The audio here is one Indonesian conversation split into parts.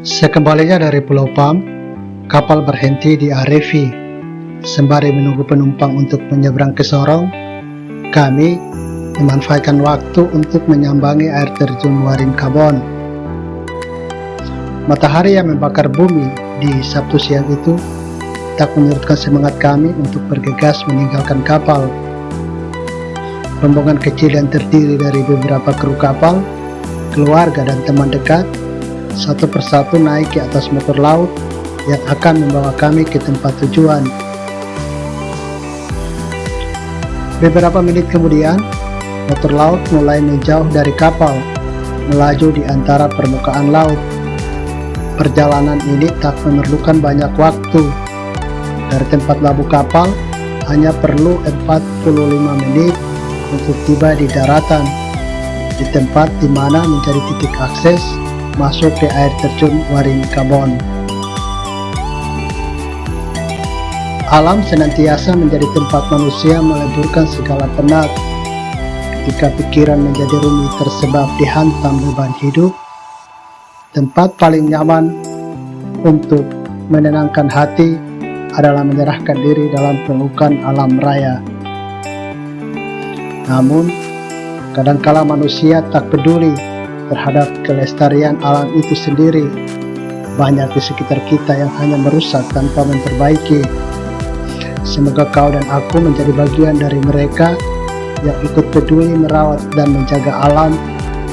Sekembalinya dari Pulau Pam, kapal berhenti di Arevi. Sembari menunggu penumpang untuk menyeberang ke Sorong, kami memanfaatkan waktu untuk menyambangi air terjun Waringkabon. Matahari yang membakar bumi di Sabtu siang itu tak menyurutkan semangat kami untuk bergegas meninggalkan kapal. Rombongan kecil yang terdiri dari beberapa kru kapal, keluarga dan teman dekat, satu persatu naik ke atas motor laut yang akan membawa kami ke tempat tujuan. Beberapa menit kemudian, motor laut mulai menjauh dari kapal, melaju di antara permukaan laut. Perjalanan ini tak memerlukan banyak waktu. Dari tempat labuh kapal, hanya perlu 45 menit untuk tiba di daratan, di tempat di mana menjadi titik akses masuk ke air terjun Waringkabon. Alam senantiasa menjadi tempat manusia meleburkan segala penat. Ketika pikiran menjadi rumit tersebab dihantam beban hidup, tempat paling nyaman untuk menenangkan hati adalah menyerahkan diri dalam pelukan alam raya. Namun, kadangkala manusia tak peduli terhadap kelestarian alam itu sendiri. Banyak di sekitar kita yang hanya merusak tanpa memperbaiki. Semoga kau dan aku menjadi bagian dari mereka yang ikut peduli merawat dan menjaga alam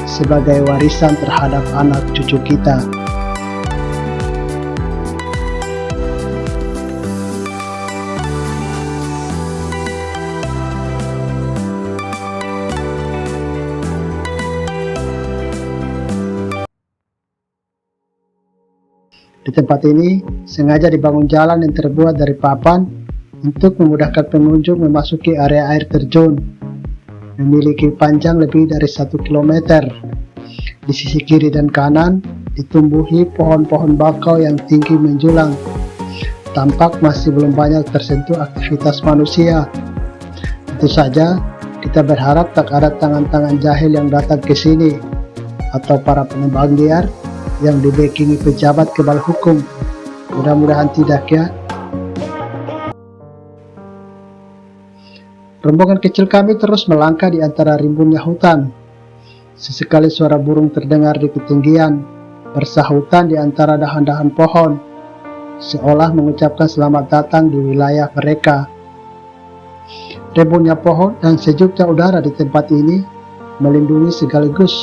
sebagai warisan terhadap anak cucu kita. Di tempat ini sengaja dibangun jalan yang terbuat dari papan untuk memudahkan pengunjung memasuki area air terjun. Memiliki panjang lebih dari 1 km. Di sisi kiri dan kanan ditumbuhi pohon-pohon bakau yang tinggi menjulang. Tampak masih belum banyak tersentuh aktivitas manusia. Tentu saja kita berharap tak ada tangan-tangan jahil yang datang ke sini, atau para penebang liar yang dibekingi pejabat kebal hukum. Mudah-mudahan tidak ya. Rombongan kecil kami terus melangkah di antara rimbunnya hutan. Sesekali suara burung terdengar di ketinggian, bersahutan di antara dahan-dahan pohon, seolah mengucapkan selamat datang di wilayah mereka. Rimbunnya pohon dan sejuknya udara di tempat ini melindungi sekaligus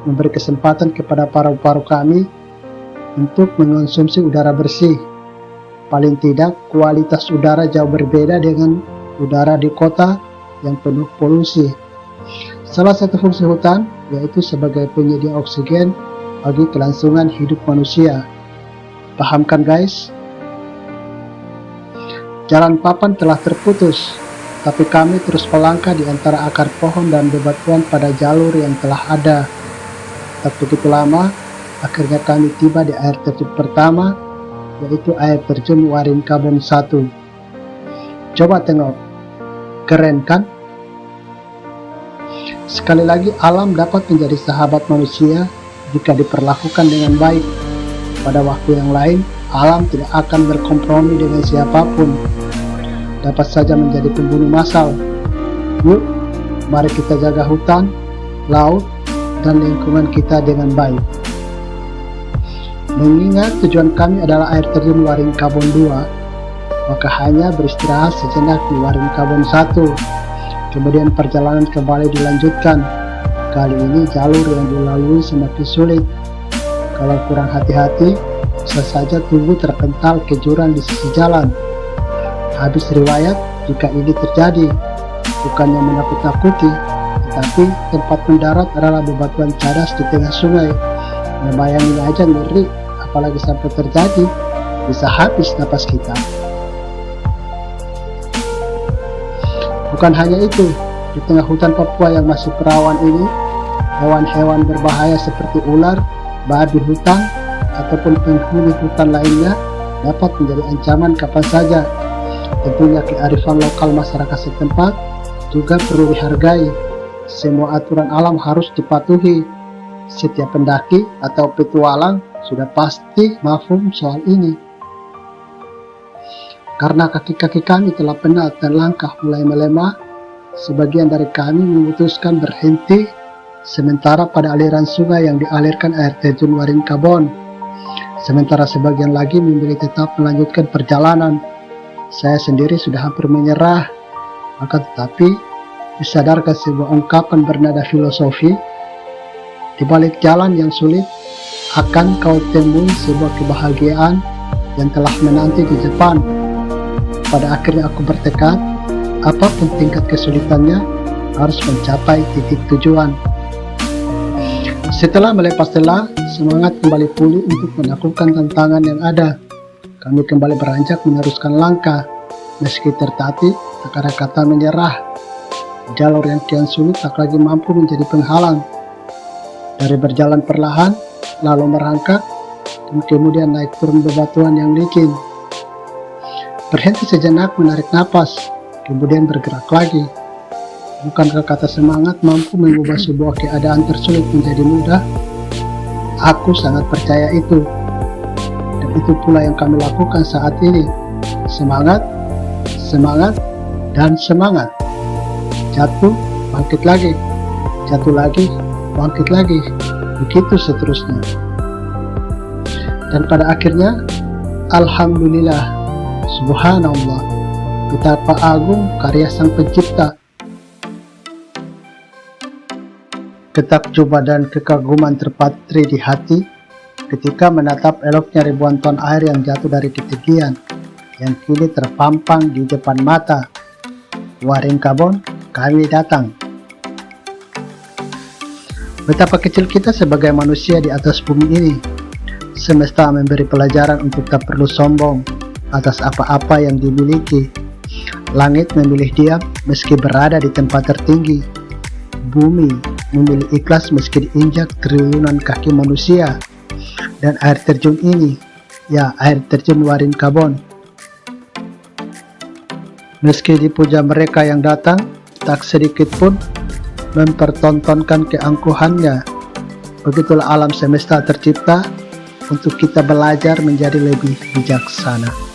memberi kesempatan kepada paru-paru kami untuk mengonsumsi udara bersih. Paling tidak, kualitas udara jauh berbeda dengan udara di kota yang penuh polusi. Salah satu fungsi hutan yaitu sebagai penyedia oksigen bagi kelangsungan hidup manusia. Paham kan guys? Jalan papan telah terputus, tapi kami terus melangkah di antara akar pohon dan bebatuan pada jalur yang telah ada. Tak begitu lama, akhirnya kami tiba di air terjun pertama, yaitu air terjun Waringkabon 1. Coba tengok, keren kan? Sekali lagi, alam dapat menjadi sahabat manusia jika diperlakukan dengan baik. Pada waktu yang lain, alam tidak akan berkompromi dengan siapapun. Dapat saja menjadi pembunuh massal. Yuk, mari kita jaga hutan, laut, dan lingkungan kita dengan baik. Mengingat tujuan kami adalah air terjun Waringkabon 2, maka hanya beristirahat sejenak di Waringkabon 1. Kemudian perjalanan kembali dilanjutkan. Kali ini jalur yang dilalui semakin sulit. Kalau kurang hati-hati, bisa saja tubuh terpental ke jurang di sisi jalan. Habis riwayat jika ini terjadi, bukannya menakut-nakuti, tetapi tempat mendarat adalah bebatuan cadas di tengah sungai. Membayangin aja ngeri, apalagi sampai terjadi, bisa habis napas kita. Bukan hanya itu, di tengah hutan Papua yang masih perawan ini, hewan-hewan berbahaya seperti ular, babi hutan, ataupun penghuni hutan lainnya dapat menjadi ancaman kapan saja. Tentunya kearifan lokal masyarakat setempat juga perlu dihargai. Semua aturan alam harus dipatuhi. Setiap pendaki atau petualang sudah pasti mafhum soal ini. Karena kaki-kaki kami telah penat dan langkah mulai melemah, sebagian dari kami memutuskan berhenti sementara pada aliran sungai yang dialirkan air terjun Waringkabon. Sementara sebagian lagi memilih tetap melanjutkan perjalanan. Saya sendiri sudah hampir menyerah, akan tetapi disadarkan sebuah ungkapan bernada filosofi, di balik jalan yang sulit akan kau temui sebuah kebahagiaan yang telah menanti di depan. Pada akhirnya aku bertekad, apapun tingkat kesulitannya, harus mencapai titik tujuan. Setelah melepas lelah, semangat kembali pulih untuk menaklukkan tantangan yang ada. Kami kembali beranjak meneruskan langkah, meski tertatih, tak ada kata menyerah. Jalur yang kian sulit tak lagi mampu menjadi penghalang. Dari berjalan perlahan, lalu merangkak, dan kemudian naik turun bebatuan yang licin. Berhenti sejenak menarik napas, kemudian bergerak lagi. Bukankah kata semangat mampu mengubah sebuah keadaan tersulit menjadi mudah? Aku sangat percaya itu. Dan itu pula yang kami lakukan saat ini. Semangat, semangat, dan semangat. Jatuh, bangkit lagi. Jatuh lagi, bangkit lagi. Begitu seterusnya. Dan pada akhirnya, alhamdulillah, subhanallah, betapa agung karya sang pencipta. Ketakjuban dan kekaguman terpatri di hati ketika menatap eloknya ribuan ton air yang jatuh dari ketinggian yang kini terpampang di depan mata. Waringkabon, kami datang. Betapa kecil kita sebagai manusia di atas bumi ini. Semesta memberi pelajaran untuk tak perlu sombong atas apa-apa yang dimiliki. Langit memilih diam meski berada di tempat tertinggi. Bumi memilih ikhlas meski diinjak triliunan kaki manusia. Dan air terjun ini, ya air terjun Waringkabon, meski dipuja mereka yang datang, tak sedikit pun mempertontonkan keangkuhannya. Begitulah alam semesta tercipta untuk kita belajar menjadi lebih bijaksana.